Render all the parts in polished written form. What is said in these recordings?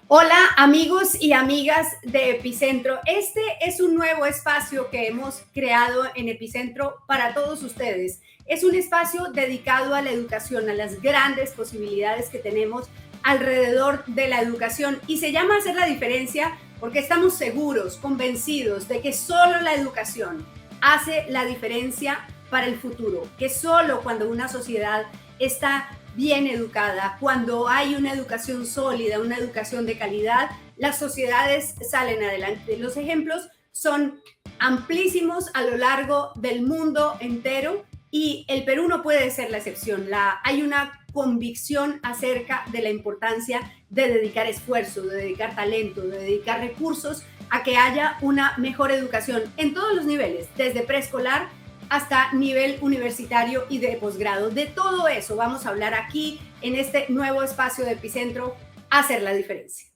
Hola amigos y amigas de Epicentro. Este es un nuevo espacio que hemos creado en Epicentro para todos ustedes. Es un espacio dedicado a la educación, a las grandes posibilidades que tenemos alrededor de la educación y se llama Hacer la Diferencia porque estamos seguros, convencidos de que solo la educación hace la diferencia para el futuro, que solo cuando una sociedad está bien educada, cuando hay una educación sólida, una educación de calidad, las sociedades salen adelante. Los ejemplos son amplísimos a lo largo del mundo entero y el Perú no puede ser la excepción. Hay una convicción acerca de la importancia de dedicar esfuerzo, de dedicar talento, de dedicar recursos a que haya una mejor educación en todos los niveles, desde preescolar hasta nivel universitario y de posgrado. De todo eso vamos a hablar aquí en este nuevo espacio de Epicentro, Hacer la Diferencia.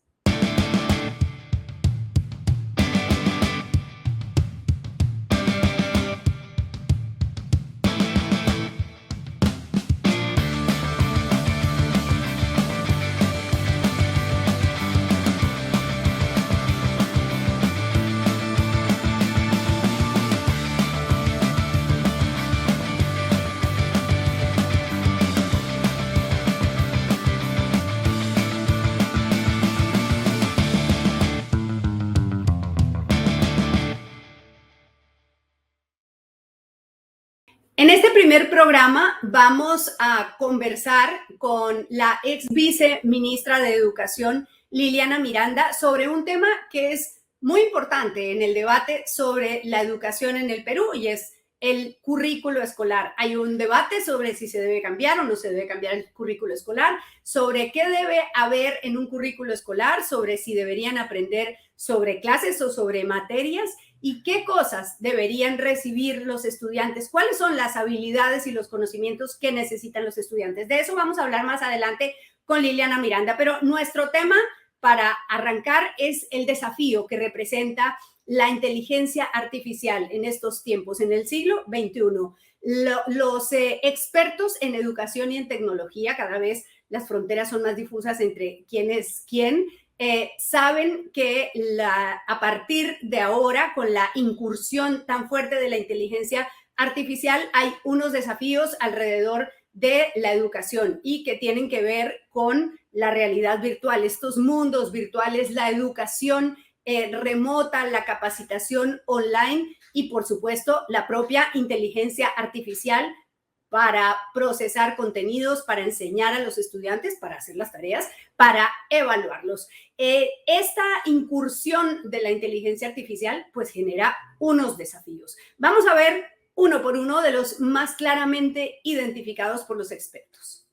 En este primer programa vamos a conversar con la ex viceministra de Educación, Liliana Miranda, sobre un tema que es muy importante en el debate sobre la educación en el Perú y es el currículo escolar. Hay un debate sobre si se debe cambiar o no se debe cambiar el currículo escolar, sobre qué debe haber en un currículo escolar, sobre si deberían aprender sobre clases o sobre materias y qué cosas deberían recibir los estudiantes, cuáles son las habilidades y los conocimientos que necesitan los estudiantes. De eso vamos a hablar más adelante con Liliana Miranda, pero nuestro tema para arrancar es el desafío que representa la inteligencia artificial en estos tiempos, en el siglo XXI. Los expertos en educación y en tecnología, cada vez las fronteras son más difusas entre quién es quién, saben que a partir de ahora, con la incursión tan fuerte de la inteligencia artificial, hay unos desafíos alrededor de la educación y que tienen que ver con la realidad virtual, estos mundos virtuales, la educación remota, la capacitación online y, por supuesto, la propia inteligencia artificial para procesar contenidos, para enseñar a los estudiantes, para hacer las tareas, para evaluarlos. Esta incursión de la inteligencia artificial pues genera unos desafíos. Vamos a ver uno por uno de los más claramente identificados por los expertos.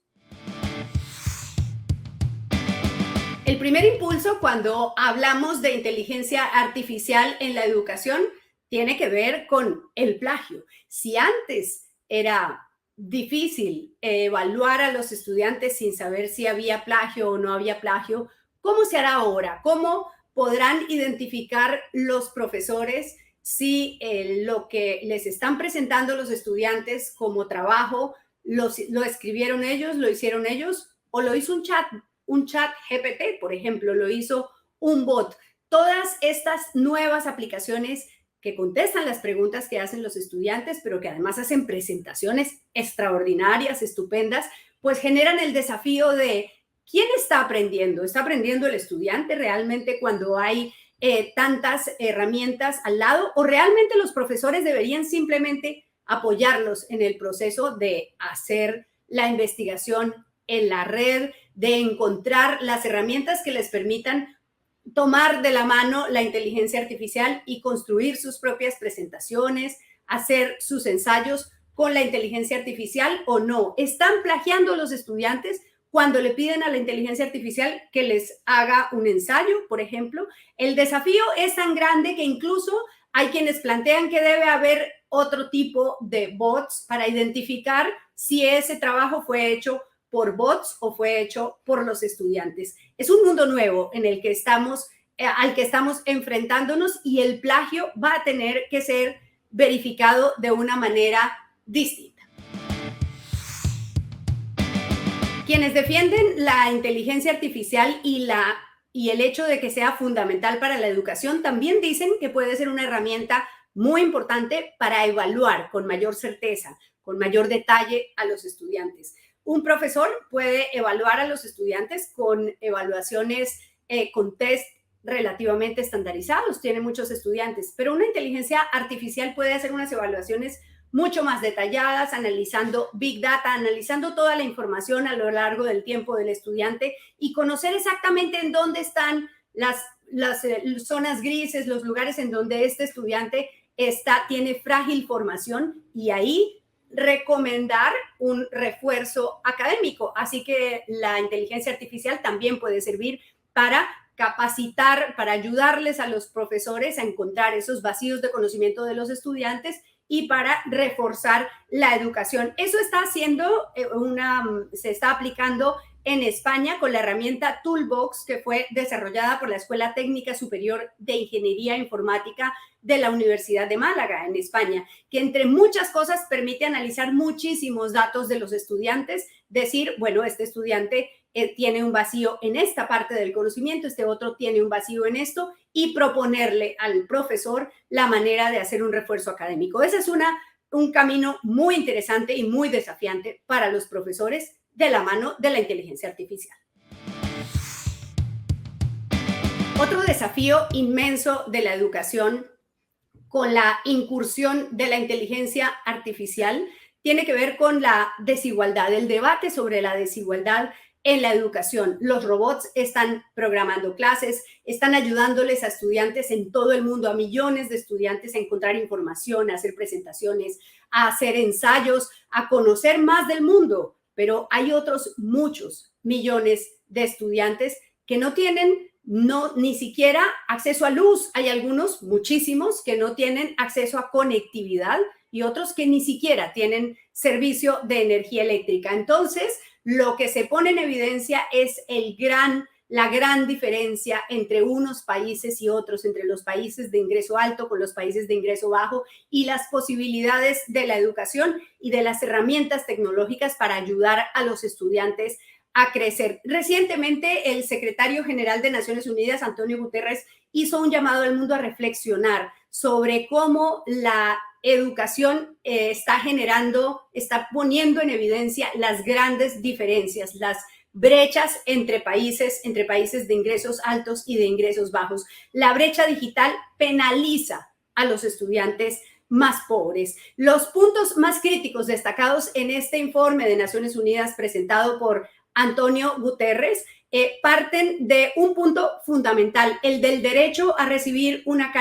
El primer impulso cuando hablamos de inteligencia artificial en la educación tiene que ver con el plagio. Si antes era difícil evaluar a los estudiantes sin saber si había plagio o no había plagio, ¿cómo se hará ahora? ¿Cómo podrán identificar los profesores si lo que les están presentando los estudiantes como trabajo lo escribieron ellos, lo hicieron ellos o lo hizo un chat GPT, por ejemplo, lo hizo un bot? Todas estas nuevas aplicaciones que contestan las preguntas que hacen los estudiantes, pero que además hacen presentaciones extraordinarias, estupendas, pues generan el desafío de ¿quién está aprendiendo? ¿Está aprendiendo el estudiante realmente cuando hay tantas herramientas al lado? ¿O realmente los profesores deberían simplemente apoyarlos en el proceso de hacer la investigación en la red, de encontrar las herramientas que les permitan tomar de la mano la inteligencia artificial y construir sus propias presentaciones, hacer sus ensayos con la inteligencia artificial o no? ¿Están plagiando los estudiantes cuando le piden a la inteligencia artificial que les haga un ensayo, por ejemplo? El desafío es tan grande que incluso hay quienes plantean que debe haber otro tipo de bots para identificar si ese trabajo fue hecho por bots o fue hecho por los estudiantes. Es un mundo nuevo en el que al que estamos enfrentándonos y el plagio va a tener que ser verificado de una manera distinta. Quienes defienden la inteligencia artificial y y el hecho de que sea fundamental para la educación, también dicen que puede ser una herramienta muy importante para evaluar con mayor certeza, con mayor detalle a los estudiantes. Un profesor puede evaluar a los estudiantes con evaluaciones, con test relativamente estandarizados, tiene muchos estudiantes, pero una inteligencia artificial puede hacer unas evaluaciones mucho más detalladas, analizando Big Data, analizando toda la información a lo largo del tiempo del estudiante y conocer exactamente en dónde están las zonas grises, los lugares en donde este estudiante tiene frágil formación y ahí recomendar un refuerzo académico. Así que la inteligencia artificial también puede servir para capacitar, para ayudarles a los profesores a encontrar esos vacíos de conocimiento de los estudiantes y para reforzar la educación. Eso está haciendo se está aplicando en España con la herramienta Toolbox, que fue desarrollada por la Escuela Técnica Superior de Ingeniería Informática de la Universidad de Málaga, en España, que entre muchas cosas permite analizar muchísimos datos de los estudiantes, decir, bueno, este estudiante tiene un vacío en esta parte del conocimiento, este otro tiene un vacío en esto, y proponerle al profesor la manera de hacer un refuerzo académico. Ese es un camino muy interesante y muy desafiante para los profesores de la mano de la inteligencia artificial. Otro desafío inmenso de la educación con la incursión de la inteligencia artificial tiene que ver con la desigualdad, el debate sobre la desigualdad en la educación. Los robots están programando clases, están ayudándoles a estudiantes en todo el mundo, a millones de estudiantes a encontrar información, a hacer presentaciones, a hacer ensayos, a conocer más del mundo. Pero hay otros muchos millones de estudiantes que no tienen ni siquiera acceso a luz. Hay algunos, muchísimos, que no tienen acceso a conectividad y otros que ni siquiera tienen servicio de energía eléctrica. Entonces, lo que se pone en evidencia es la gran diferencia entre unos países y otros, entre los países de ingreso alto con los países de ingreso bajo y las posibilidades de la educación y de las herramientas tecnológicas para ayudar a los estudiantes a crecer. Recientemente, el secretario general de Naciones Unidas, Antonio Guterres, hizo un llamado al mundo a reflexionar sobre cómo la educación está poniendo en evidencia las grandes diferencias, las brechas entre países de ingresos altos y de ingresos bajos. La brecha digital penaliza a los estudiantes más pobres. Los puntos más críticos destacados en este informe de Naciones Unidas presentado por Antonio Guterres parten de un punto fundamental, el del derecho a recibir una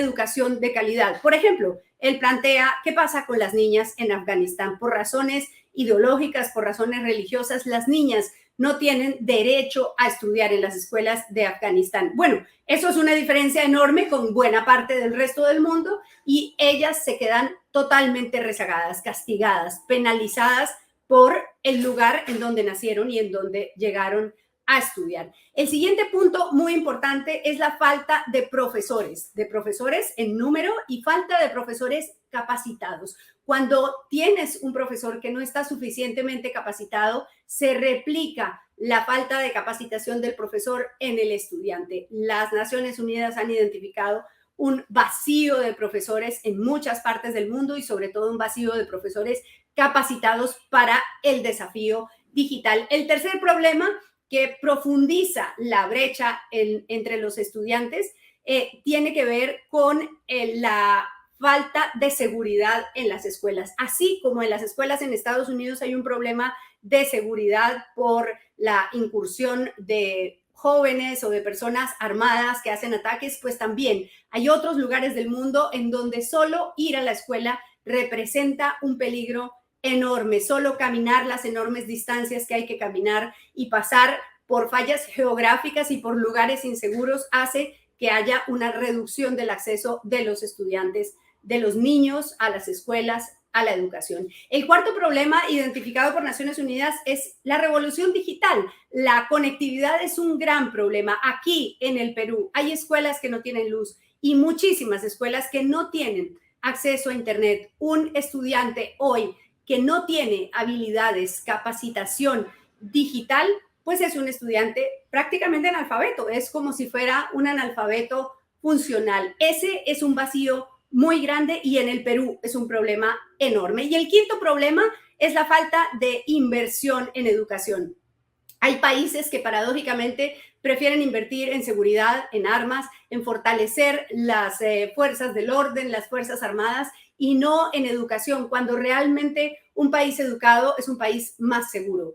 educación de calidad. Por ejemplo, él plantea qué pasa con las niñas en Afganistán. Por razones ideológicas, por razones religiosas, las niñas no tienen derecho a estudiar en las escuelas de Afganistán. Bueno, eso es una diferencia enorme con buena parte del resto del mundo y ellas se quedan totalmente rezagadas, castigadas, penalizadas por el lugar en donde nacieron y en donde llegaron a estudiar. El siguiente punto muy importante es la falta de profesores en número y falta de profesores capacitados. Cuando tienes un profesor que no está suficientemente capacitado, se replica la falta de capacitación del profesor en el estudiante. Las Naciones Unidas han identificado un vacío de profesores en muchas partes del mundo y sobre todo un vacío de profesores capacitados para el desafío digital. El tercer problema que profundiza la brecha entre los estudiantes tiene que ver con la falta de seguridad en las escuelas. Así como en las escuelas en Estados Unidos hay un problema de seguridad por la incursión de jóvenes o de personas armadas que hacen ataques, pues también hay otros lugares del mundo en donde solo ir a la escuela representa un peligro enorme. Solo caminar las enormes distancias que hay que caminar y pasar por fallas geográficas y por lugares inseguros hace que haya una reducción del acceso de los estudiantes, de los niños a las escuelas, a la educación. El cuarto problema identificado por Naciones Unidas es la revolución digital. La conectividad es un gran problema. Aquí en el Perú hay escuelas que no tienen luz y muchísimas escuelas que no tienen acceso a Internet. Un estudiante hoy que no tiene habilidades, capacitación digital, pues es un estudiante prácticamente analfabeto, es como si fuera un analfabeto funcional. Ese es un vacío muy grande y en el Perú es un problema enorme. Y el quinto problema es la falta de inversión en educación. Hay países que paradójicamente prefieren invertir en seguridad, en armas, en fortalecer las fuerzas del orden, las fuerzas armadas y no en educación, cuando realmente un país educado es un país más seguro.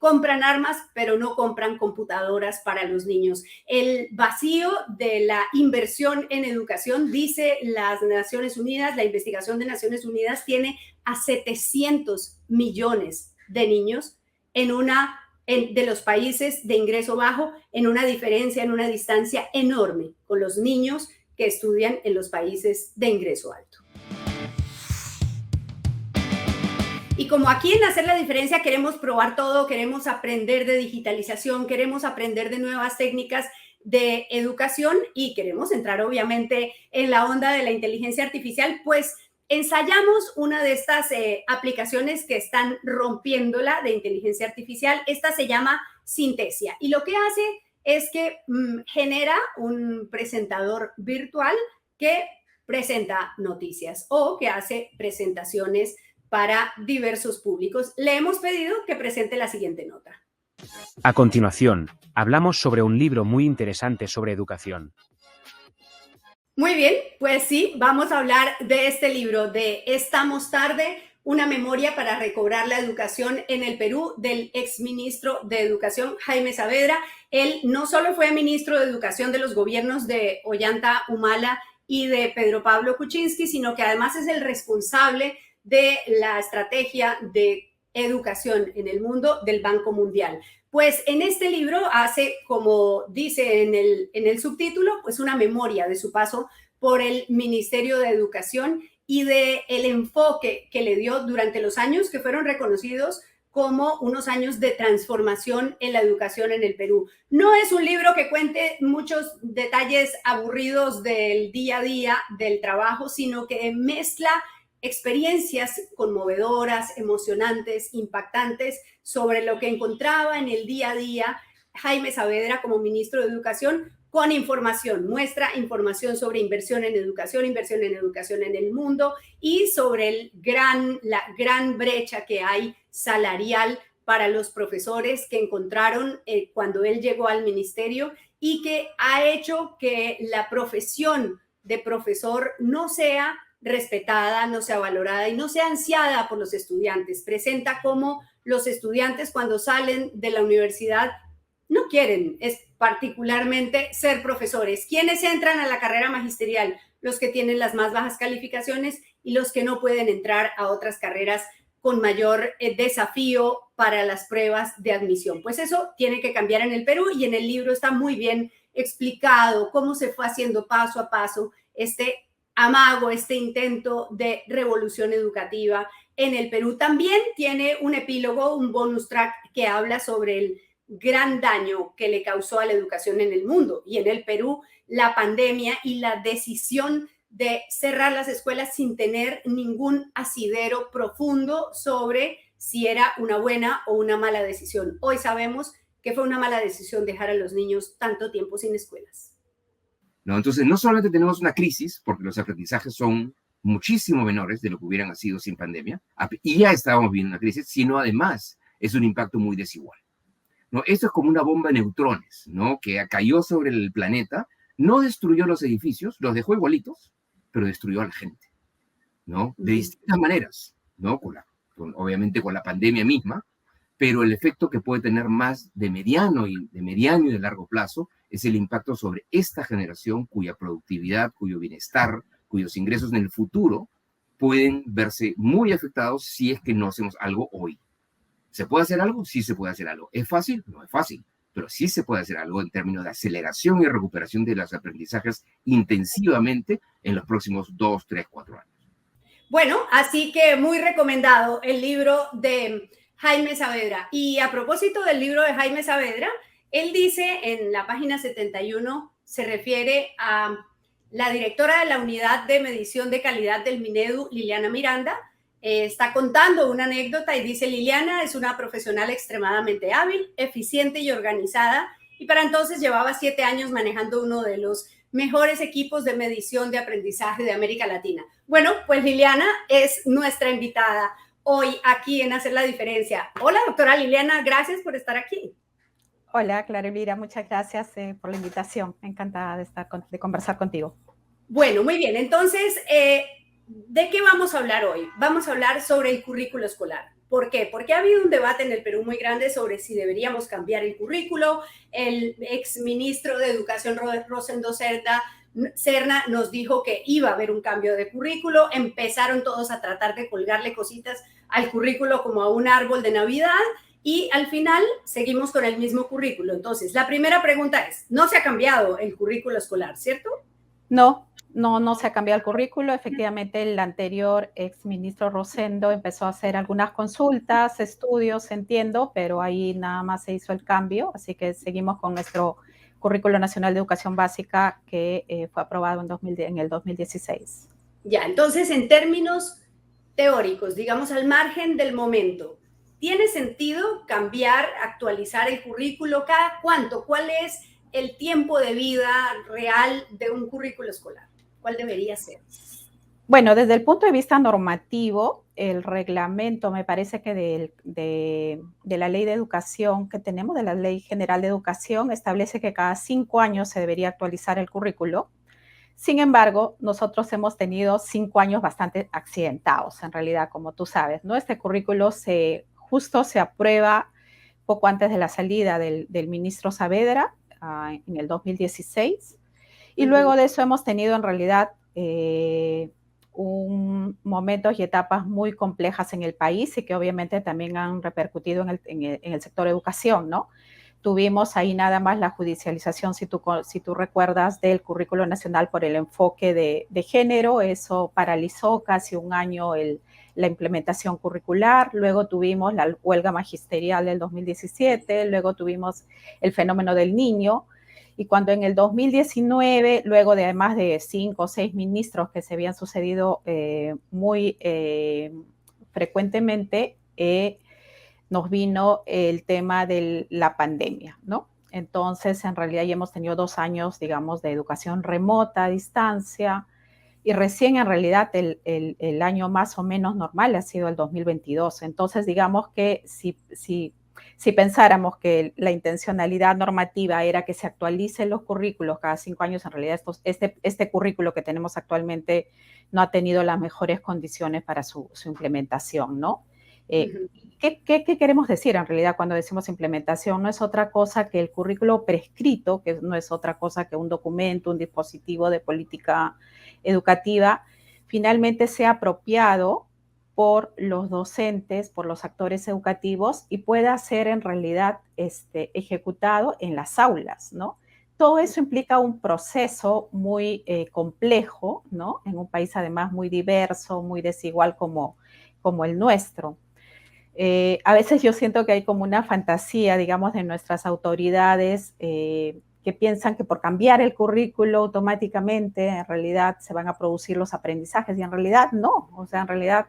Compran armas, pero no compran computadoras para los niños. El vacío de la inversión en educación, dice las Naciones Unidas, la investigación de Naciones Unidas tiene a 700 millones de niños de los países de ingreso bajo, en una diferencia, en una distancia enorme con los niños que estudian en los países de ingreso alto. Y como aquí en Hacer la Diferencia queremos probar todo, queremos aprender de digitalización, queremos aprender de nuevas técnicas de educación y queremos entrar obviamente en la onda de la inteligencia artificial, pues ensayamos una de estas aplicaciones que están rompiéndola de inteligencia artificial. Esta se llama Synthesia y lo que hace es que genera un presentador virtual que presenta noticias o que hace presentaciones para diversos públicos. Le hemos pedido que presente la siguiente nota. A continuación, hablamos sobre un libro muy interesante sobre educación. Muy bien, pues sí, vamos a hablar de este libro, de Estamos tarde, una memoria para recobrar la educación en el Perú, del exministro de Educación, Jaime Saavedra. Él no solo fue ministro de Educación de los gobiernos de Ollanta Humala y de Pedro Pablo Kuczynski, sino que además es el responsable de la estrategia de educación en el mundo del Banco Mundial. Pues en este libro hace, como dice en el subtítulo, pues una memoria de su paso por el Ministerio de Educación y del enfoque que le dio durante los años que fueron reconocidos como unos años de transformación en la educación en el Perú. No es un libro que cuente muchos detalles aburridos del día a día del trabajo, sino que mezcla experiencias conmovedoras, emocionantes, impactantes sobre lo que encontraba en el día a día Jaime Saavedra como ministro de Educación con información. Muestra información sobre inversión en educación en el mundo y sobre la gran brecha que hay salarial para los profesores que encontraron cuando él llegó al ministerio y que ha hecho que la profesión de profesor no sea respetada, no sea valorada y no sea ansiada por los estudiantes. Presenta cómo los estudiantes cuando salen de la universidad no quieren particularmente ser profesores. ¿Quiénes entran a la carrera magisterial? Los que tienen las más bajas calificaciones y los que no pueden entrar a otras carreras con mayor desafío para las pruebas de admisión. Pues eso tiene que cambiar en el Perú y en el libro está muy bien explicado cómo se fue haciendo paso a paso este amago, este intento de revolución educativa en el Perú. También tiene un epílogo, un bonus track que habla sobre el gran daño que le causó a la educación en el mundo y en el Perú la pandemia y la decisión de cerrar las escuelas sin tener ningún asidero profundo sobre si era una buena o una mala decisión. Hoy sabemos que fue una mala decisión dejar a los niños tanto tiempo sin escuelas. ¿No? Entonces, no solamente tenemos una crisis, porque los aprendizajes son muchísimo menores de lo que hubieran sido sin pandemia, y ya estábamos viendo una crisis, sino además es un impacto muy desigual. ¿No? Esto es como una bomba de neutrones, ¿no? Que cayó sobre el planeta, no destruyó los edificios, los dejó igualitos, pero destruyó a la gente, ¿no? De distintas maneras, ¿no? Obviamente con la pandemia misma, pero el efecto que puede tener más de mediano y de largo plazo es el impacto sobre esta generación cuya productividad, cuyo bienestar, cuyos ingresos en el futuro pueden verse muy afectados si es que no hacemos algo hoy. ¿Se puede hacer algo? Sí se puede hacer algo. ¿Es fácil? No es fácil, pero sí se puede hacer algo en términos de aceleración y recuperación de los aprendizajes intensivamente en los próximos 2, 3, 4 años. Bueno, así que muy recomendado el libro de Jaime Saavedra. Y a propósito del libro de Jaime Saavedra, él dice en la página 71, se refiere a la directora de la Unidad de Medición de Calidad del Minedu, Liliana Miranda, está contando una anécdota y dice: Liliana es una profesional extremadamente hábil, eficiente y organizada, y para entonces llevaba 7 años manejando uno de los mejores equipos de medición de aprendizaje de América Latina. Bueno, pues Liliana es nuestra invitada hoy aquí en Hacer la Diferencia. Hola, doctora Liliana, gracias por estar aquí. Hola, Clara Elvira, muchas gracias por la invitación. Encantada de conversar contigo. Bueno, muy bien. Entonces, ¿de qué vamos a hablar hoy? Vamos a hablar sobre el currículo escolar. ¿Por qué? Porque ha habido un debate en el Perú muy grande sobre si deberíamos cambiar el currículo. El exministro de Educación, Rosendo Serna, nos dijo que iba a haber un cambio de currículo. Empezaron todos a tratar de colgarle cositas al currículo como a un árbol de Navidad y al final seguimos con el mismo currículo. Entonces, la primera pregunta es, no se ha cambiado el currículo escolar, ¿cierto? No se ha cambiado el currículo. Efectivamente, el anterior exministro Rosendo empezó a hacer algunas consultas, estudios, entiendo, pero ahí nada más se hizo el cambio, así que seguimos con nuestro Currículo Nacional de Educación Básica que fue aprobado en el 2016. Ya, entonces en términos teóricos, digamos al margen del momento, ¿tiene sentido cambiar, actualizar el currículo? ¿Cada cuánto? ¿Cuál es el tiempo de vida real de un currículo escolar? ¿Cuál debería ser? Bueno, desde el punto de vista normativo, el reglamento, me parece que de la ley de educación que tenemos, de la Ley General de Educación, establece que cada 5 años se debería actualizar el currículo. Sin embargo, nosotros hemos tenido 5 años bastante accidentados, en realidad, como tú sabes, ¿no? Este currículo justo se aprueba poco antes de la salida del ministro Saavedra, en el 2016, y luego de eso hemos tenido en realidad momentos y etapas muy complejas en el país y que obviamente también han repercutido en el sector educación, ¿no? Tuvimos ahí nada más la judicialización, si tú recuerdas, del currículo nacional por el enfoque de género. Eso paralizó casi un año la implementación curricular. Luego tuvimos la huelga magisterial del 2017, luego tuvimos el fenómeno del niño. Y cuando en el 2019, luego de más de 5 o 6 ministros que se habían sucedido muy frecuentemente, nos vino el tema de la pandemia, ¿no? Entonces, en realidad ya hemos tenido 2 años, digamos, de educación remota, a distancia, y recién en realidad el año más o menos normal ha sido el 2022. Entonces, digamos que si pensáramos que la intencionalidad normativa era que se actualicen los currículos cada 5 años, en realidad este currículo que tenemos actualmente no ha tenido las mejores condiciones para su implementación, ¿no? ¿Qué queremos decir en realidad cuando decimos implementación? No es otra cosa que el currículo prescrito, que no es otra cosa que un documento, un dispositivo de política educativa, finalmente sea apropiado por los docentes, por los actores educativos y pueda ser en realidad ejecutado en las aulas, ¿no? Todo eso implica un proceso muy complejo, ¿no? En un país además muy diverso, muy desigual como el nuestro. A veces yo siento que hay como una fantasía, digamos, de nuestras autoridades que piensan que por cambiar el currículo automáticamente en realidad se van a producir los aprendizajes y en realidad no, o sea, en realidad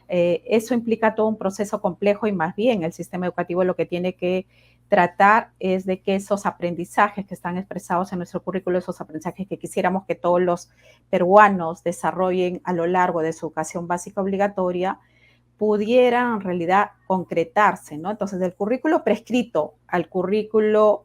eso implica todo un proceso complejo y más bien el sistema educativo lo que tiene que tratar es de que esos aprendizajes que están expresados en nuestro currículo, esos aprendizajes que quisiéramos que todos los peruanos desarrollen a lo largo de su educación básica obligatoria, pudieran en realidad concretarse, ¿no? Entonces, del currículo prescrito al currículo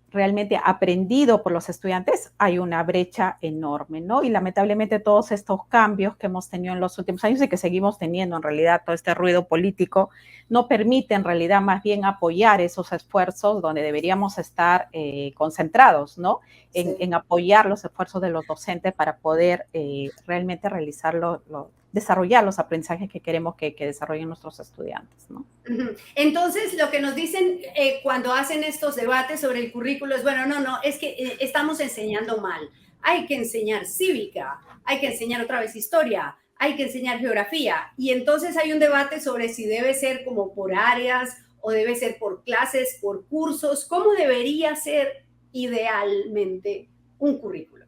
realmente aprendido por los estudiantes, hay una brecha enorme, ¿no? Y lamentablemente todos estos cambios que hemos tenido en los últimos años y que seguimos teniendo en realidad, todo este ruido político, no permite en realidad más bien apoyar esos esfuerzos donde deberíamos estar concentrados, ¿no? En apoyar los esfuerzos de los docentes para poder realmente desarrollar los aprendizajes que queremos que desarrollen nuestros estudiantes, ¿no? Entonces, lo que nos dicen cuando hacen estos debates sobre el currículo es, bueno, no, es que estamos enseñando mal. Hay que enseñar cívica, hay que enseñar otra vez historia, hay que enseñar geografía. Y entonces hay un debate sobre si debe ser como por áreas o debe ser por clases, por cursos. ¿Cómo debería ser idealmente un currículo?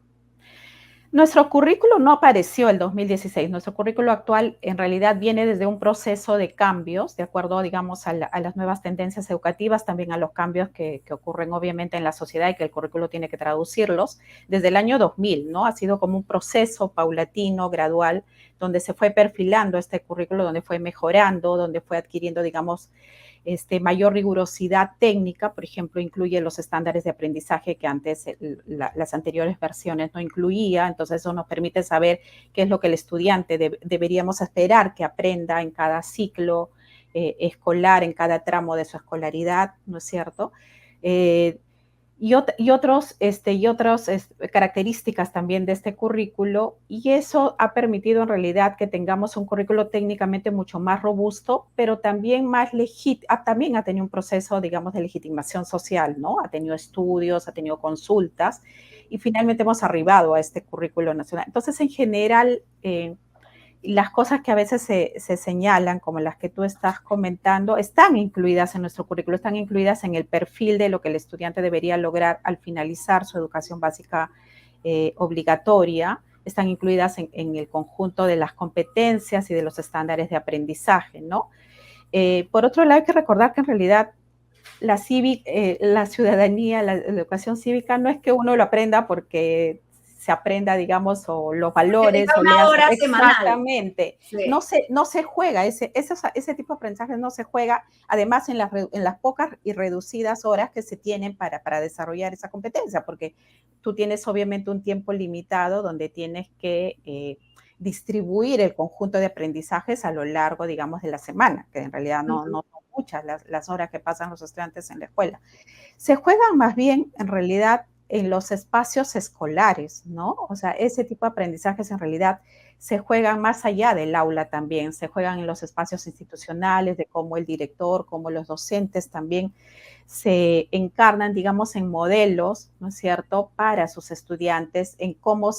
Nuestro currículo no apareció el 2016. Nuestro currículo actual en realidad viene desde un proceso de cambios, de acuerdo, digamos, a las nuevas tendencias educativas, también a los cambios que ocurren obviamente en la sociedad y que el currículo tiene que traducirlos. Desde el año 2000, ¿no? Ha sido como un proceso paulatino, gradual, donde se fue perfilando este currículo, donde fue mejorando, donde fue adquiriendo, digamos, mayor rigurosidad técnica. Por ejemplo, incluye los estándares de aprendizaje que antes las anteriores versiones no incluía. Entonces eso nos permite saber qué es lo que el estudiante deberíamos esperar que aprenda en cada ciclo escolar, en cada tramo de su escolaridad, ¿no es cierto? Y otras características también de este currículo, y eso ha permitido en realidad que tengamos un currículo técnicamente mucho más robusto, pero también también ha tenido un proceso, digamos, de legitimación social, ¿no? Ha tenido estudios, ha tenido consultas, y finalmente hemos arribado a este currículo nacional. Entonces, en general, las cosas que a veces se señalan, como las que tú estás comentando, están incluidas en nuestro currículo, están incluidas en el perfil de lo que el estudiante debería lograr al finalizar su educación básica obligatoria, están incluidas en el conjunto de las competencias y de los estándares de aprendizaje, ¿no? Por otro lado, hay que recordar que en realidad la ciudadanía, la educación cívica, no es que uno lo aprenda porque se aprenda, digamos, o los valores, o una leas hora semanal. exactamente. Sí. No se juega, ese tipo de aprendizaje no se juega, además en las pocas y reducidas horas que se tienen para desarrollar esa competencia, porque tú tienes obviamente un tiempo limitado donde tienes que distribuir el conjunto de aprendizajes a lo largo, digamos, de la semana, que en realidad no son muchas las horas que pasan los estudiantes en la escuela. Se juegan más bien, en realidad, en los espacios escolares, ¿no? O sea, ese tipo de aprendizajes en realidad se juegan más allá del aula también, se juegan en los espacios institucionales, de cómo el director, cómo los docentes también se encarnan, digamos, en modelos, ¿no es cierto?, para sus estudiantes, en cómo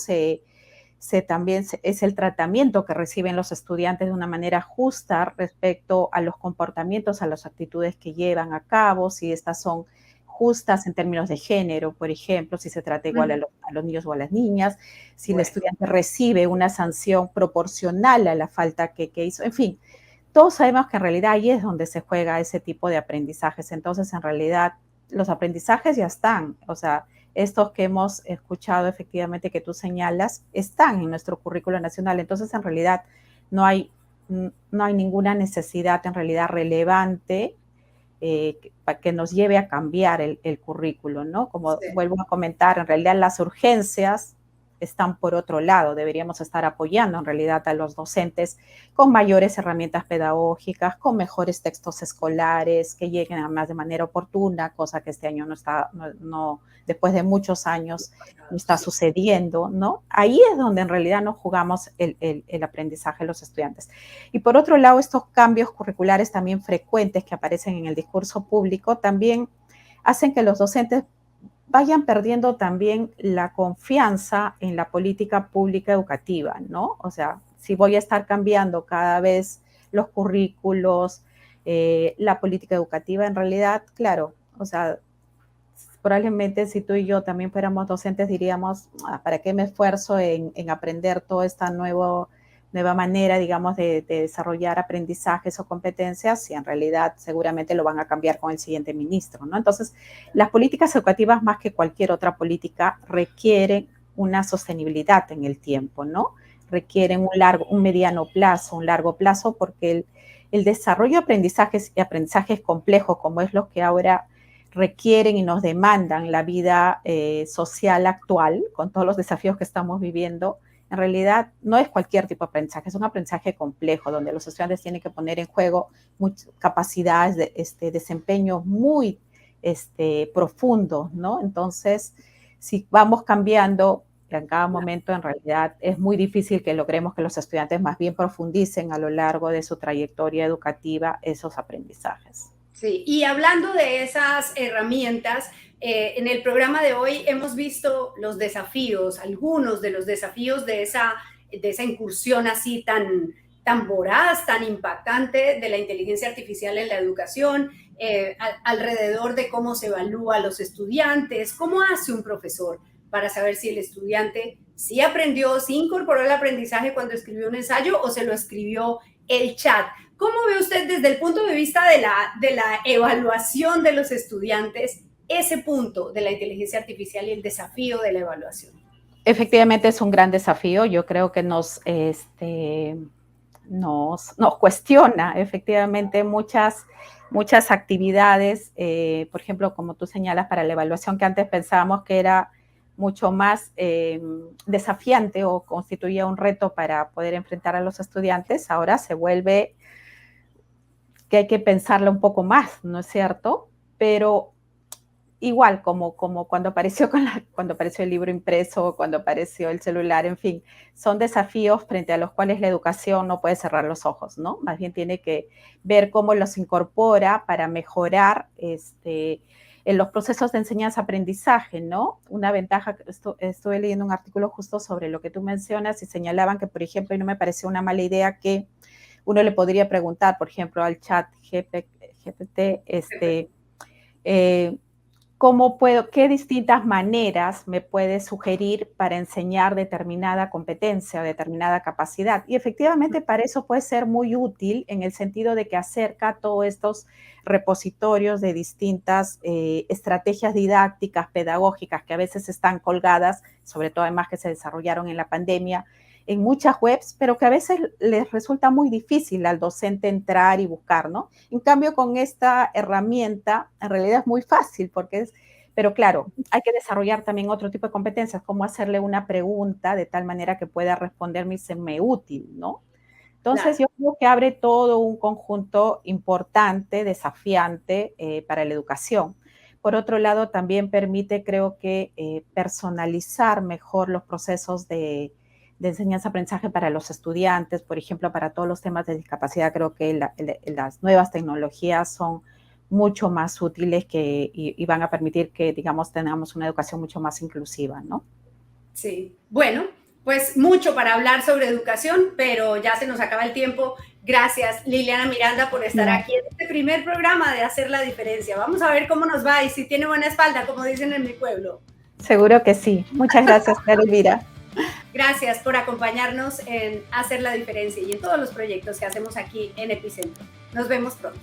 también es el tratamiento que reciben los estudiantes de una manera justa respecto a los comportamientos, a las actitudes que llevan a cabo, si estas son justas en términos de género, por ejemplo, si se trata igual a los niños o a las niñas, si el estudiante recibe una sanción proporcional a la falta que hizo, en fin, todos sabemos que en realidad ahí es donde se juega ese tipo de aprendizajes. Entonces, en realidad, los aprendizajes ya están, o sea, estos que hemos escuchado efectivamente que tú señalas, están en nuestro currículo nacional. Entonces, en realidad, no hay ninguna necesidad en realidad relevante que nos lleve a cambiar el currículo, ¿no? Como vuelvo a comentar, en realidad las urgencias están por otro lado. Deberíamos estar apoyando en realidad a los docentes con mayores herramientas pedagógicas, con mejores textos escolares, que lleguen además de manera oportuna, cosa que este año después de muchos años no está sucediendo, ¿no? Ahí es donde en realidad nos jugamos el aprendizaje de los estudiantes. Y por otro lado, estos cambios curriculares también frecuentes que aparecen en el discurso público también hacen que los docentes vayan perdiendo también la confianza en la política pública educativa, ¿no? O sea, si voy a estar cambiando cada vez los currículos, la política educativa, en realidad, claro, o sea, probablemente si tú y yo también fuéramos docentes diríamos, ¿para qué me esfuerzo en aprender toda esta nueva manera, digamos, de desarrollar aprendizajes o competencias, si en realidad seguramente lo van a cambiar con el siguiente ministro, ¿no? Entonces, las políticas educativas, más que cualquier otra política, requieren una sostenibilidad en el tiempo, ¿no? Requieren un mediano plazo, un largo plazo, porque el desarrollo de aprendizajes complejos, como es lo que ahora requieren y nos demandan la vida social actual, con todos los desafíos que estamos viviendo, en realidad no es cualquier tipo de aprendizaje, es un aprendizaje complejo, donde los estudiantes tienen que poner en juego capacidades de desempeño muy profundos, ¿no? Entonces, si vamos cambiando en cada momento, en realidad es muy difícil que logremos que los estudiantes más bien profundicen a lo largo de su trayectoria educativa esos aprendizajes. Sí, y hablando de esas herramientas, en el programa de hoy hemos visto los desafíos, algunos de los desafíos de esa incursión así tan voraz, tan impactante de la inteligencia artificial en la educación, alrededor de cómo se evalúa a los estudiantes, cómo hace un profesor para saber si el estudiante ¿Sí aprendió, sí incorporó el aprendizaje cuando escribió un ensayo o se lo escribió el chat? ¿Cómo ve usted desde el punto de vista de la evaluación de los estudiantes ese punto de la inteligencia artificial y el desafío de la evaluación? Efectivamente es un gran desafío. Yo creo que nos cuestiona efectivamente muchas actividades, por ejemplo, como tú señalas, para la evaluación que antes pensábamos que era mucho más desafiante o constituía un reto para poder enfrentar a los estudiantes, ahora se vuelve que hay que pensarla un poco más, ¿no es cierto? Pero igual, como cuando apareció cuando apareció el libro impreso, cuando apareció el celular, en fin, son desafíos frente a los cuales la educación no puede cerrar los ojos, ¿no? Más bien tiene que ver cómo los incorpora para mejorar en los procesos de enseñanza-aprendizaje, ¿no? Una ventaja, estuve leyendo un artículo justo sobre lo que tú mencionas y señalaban que, por ejemplo, y no me pareció una mala idea que uno le podría preguntar, por ejemplo, al chat GPT, ¿qué distintas maneras me puede sugerir para enseñar determinada competencia o determinada capacidad? Y efectivamente para eso puede ser muy útil en el sentido de que acerca todos estos repositorios de distintas estrategias didácticas, pedagógicas, que a veces están colgadas, sobre todo además que se desarrollaron en la pandemia, en muchas webs, pero que a veces les resulta muy difícil al docente entrar y buscar, ¿no? En cambio, con esta herramienta, en realidad es muy fácil, pero claro, hay que desarrollar también otro tipo de competencias, como hacerle una pregunta de tal manera que pueda responderme y serme útil, ¿no? Entonces, claro, yo creo que abre todo un conjunto importante, desafiante para la educación. Por otro lado, también permite, creo que, personalizar mejor los procesos de enseñanza-aprendizaje para los estudiantes, por ejemplo, para todos los temas de discapacidad. Creo que las nuevas tecnologías son mucho más útiles y van a permitir que, digamos, tengamos una educación mucho más inclusiva, ¿no? Sí, bueno, pues mucho para hablar sobre educación, pero ya se nos acaba el tiempo. Gracias, Liliana Miranda, por estar aquí en este primer programa de Hacer la Diferencia. Vamos a ver cómo nos va y si tiene buena espalda, como dicen en mi pueblo. Seguro que sí. Muchas gracias, Elvira. Gracias por acompañarnos en Hacer la Diferencia y en todos los proyectos que hacemos aquí en Epicentro. Nos vemos pronto.